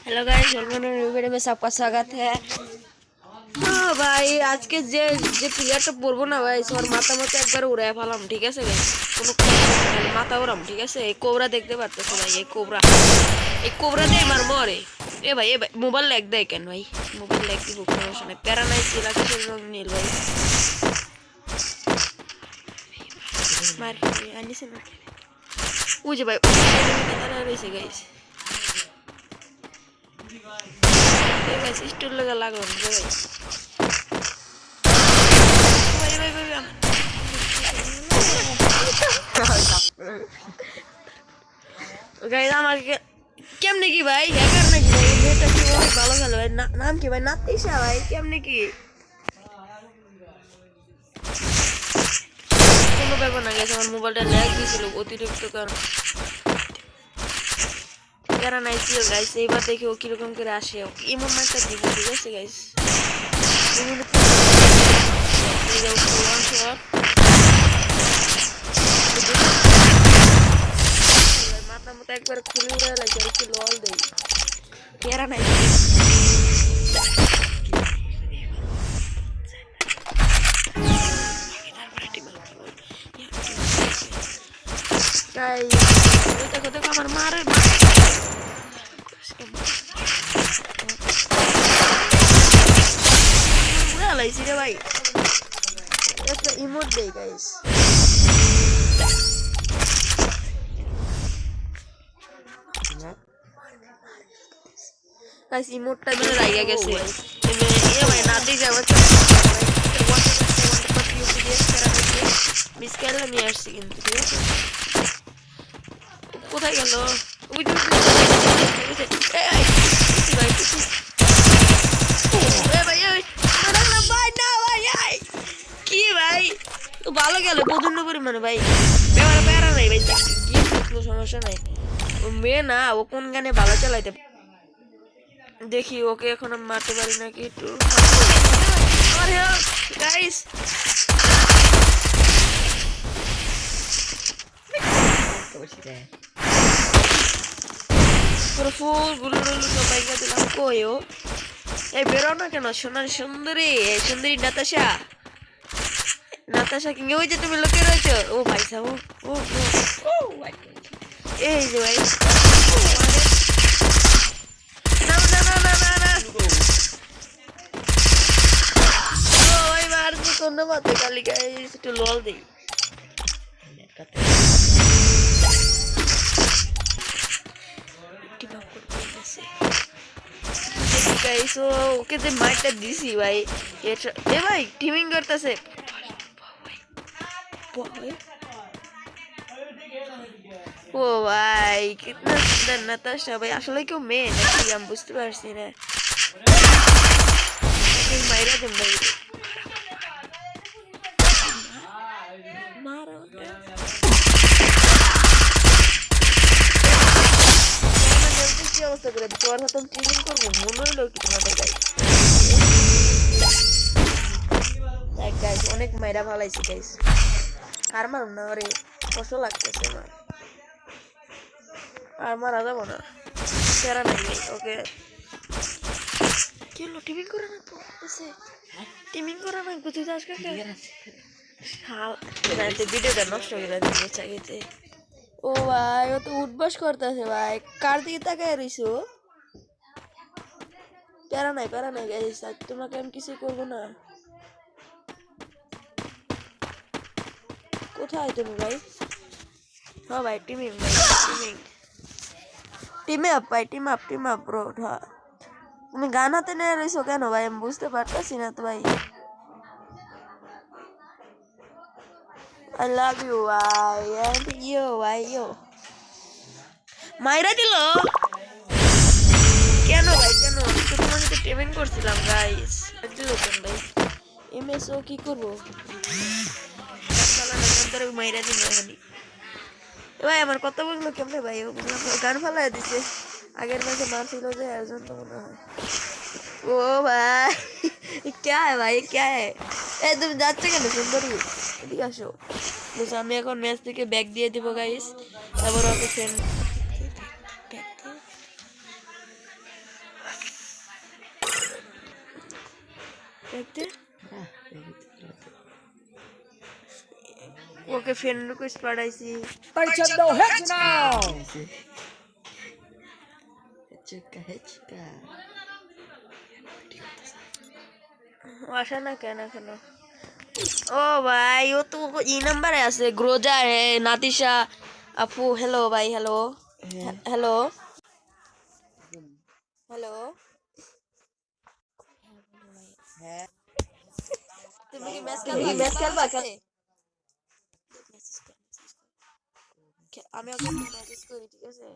Hello guys, welcome to new video में सबका स्वागत है। हाँ भाई, आज के जे जे प्लेयरটা পড়বো না ভাই, সবার মাথা মতো একবার উড়ায় ফেলাম, ঠিক আছে গাইস? কোনো মাথা উড়াম, ঠিক আছে? এই কোবরা দেখতে পারতেছো ভাই? এই কোবরা দিয়ে মার মরে। এ ভাই মোবাইল ল্যাগ দেয় কেন ভাই? মোবাইল ল্যাগ দিব, সমস্যা নাই, প্যারা নাই, চিলাকের রং নীল ভাই। মার আনিছে না, ওই যে ভাই রয়েছে গাইস। guys, স্টোর লাগা লাগলো না ভাই। গাইস আমাকে কেমনে কি ভাই, হ্যাকার নাকি ভাই? এটা কি অনেক ভালো খেলে ভাই। নাম কি ভাই? নাতিশা ভাই, কেমনে কি? কোনো ব্যাপার না গাইস, আমার মোবাইলটা ল্যাগ দিয়েছিল অতিরিক্ত, কারণ প্যারা নাই ছিল গাইস। এইবার দেখি ও কিরকম করে আসে। এমন একটা দিব, ঠিক আছে গাইস? মাথা মতো একবার খুলে উড়ে লাগছে, আর একটু লল দেই, প্যারা নাই। দেখো আমার মারে লাইছি রে ভাই। একটা ইমোট দেই গাইস। গাইস ইমোটটা মানে রাইগা গেছে। এ ভাই না দিই যাবে তো মিস করলে নিয়ে আসছি কিন্তু, ঠিক আছে? কোথায় গেল? ওই যে কি ভাই, ভালো গেল প্রচন্ড পরিমাণে ভাই। প্যারা নাই ভাই, কোনো সমস্যা নাই। ও মেয়ে না, ও কোন গানে ভালো চালাইতে। দেখি ওকে এখন আমি মারতে পারি নাকি একটু। গাইস পুরো ফুল গুলো সবাই দিলাম। কই ও? এই বেরো না কেন সোনার সুন্দরী? এই সুন্দরী নাতাশা, নাতাশা কিংবা ওই যে তুমি লোকে রয়েছো। ও ভাই সাহ, ও এই যে ভাই, না না না না না না, ও ভাই মারছি ধন্যবাদ কালি গাইস। একটু লল দেই। গাইস ওকে যে মারটা দিছি ভাই, এ ভাই টিমিং করতেছে। ও ভাই কিতনা সুন্দর নাতাশা ভাই, আসলে কেউ মেয়ে নাকি আমি বুঝতে পারছি না। মাইরা দেন ভাই, মারা কি অবস্থা করে তোর হাতে ট্রেনিং করবো মনে হইলো কি তোমাদের গাইস? অনেক মাইরা ভালাইছি গাইস, আর মারুন না, ওরে কষ্ট লাগতেছে আমার, আর মারা যাবো না, প্যারা নাই ভাই। ওকে কি হলো? টিমিং করে না তো টিমিং করে না বুঝি আজকে ভিডিওটা নষ্ট করে দিচ্ছে চাইতে। ও ভাই ও তো উঠবাস করতেছে ভাই, কার দিকে তাকায় রইছো? প্যারা নাই গাইস, তোমাকে আমি কিছু করবো না। কোথায় তুমি ভাই? হ্যাঁ ভাই টিমিং ভাই, টিমে আপ ভাই, টিম আপ ব্রো। হ্যাঁ তুমি গান হাতে নিয়ে রইছো কেন ভাই? আমি বুঝতে পারতাছি না তো ভাই। I love you ভাই, and you ভাই, you মাইরা দিল কেন ভাই? কেন? তো তোমার সাথে পেমেন্ট করছিলাম গাইস, দিল কেন ভাই? এমএসও কি করবো? মাইরা দিল এখানে ভাই। আমার কথা বললো কেমনে ভাই? গান ফালাই দিছে, আগের মাসে মারছিল যে এর জন্য মনে হয়। ও ভাই क्या है भाई, क्या है? এই তুমি যাচ্ছে কেন সুন্দরী? এদিকে আসো। বুঝছো আমি এখন ম্যাচ থেকে ব্যাক দিয়ে দিব গাইস, তারপর ওকে সেন্ড এতে ওকে ফ্রেন্ড রিকোয়েস্ট পাঠাইছি Parchando heads now. ও আসে না কেন এখনো ও ভাই ও তো ই নাম্বারে আছে গ্রোজা হে নাতিশা আপু হ্যালো ভাই হ্যালো হ্যালো হ্যালো তুমি কি ম্যাচ খেলবা আমি ওকে মেসেজ করি ঠিক আছে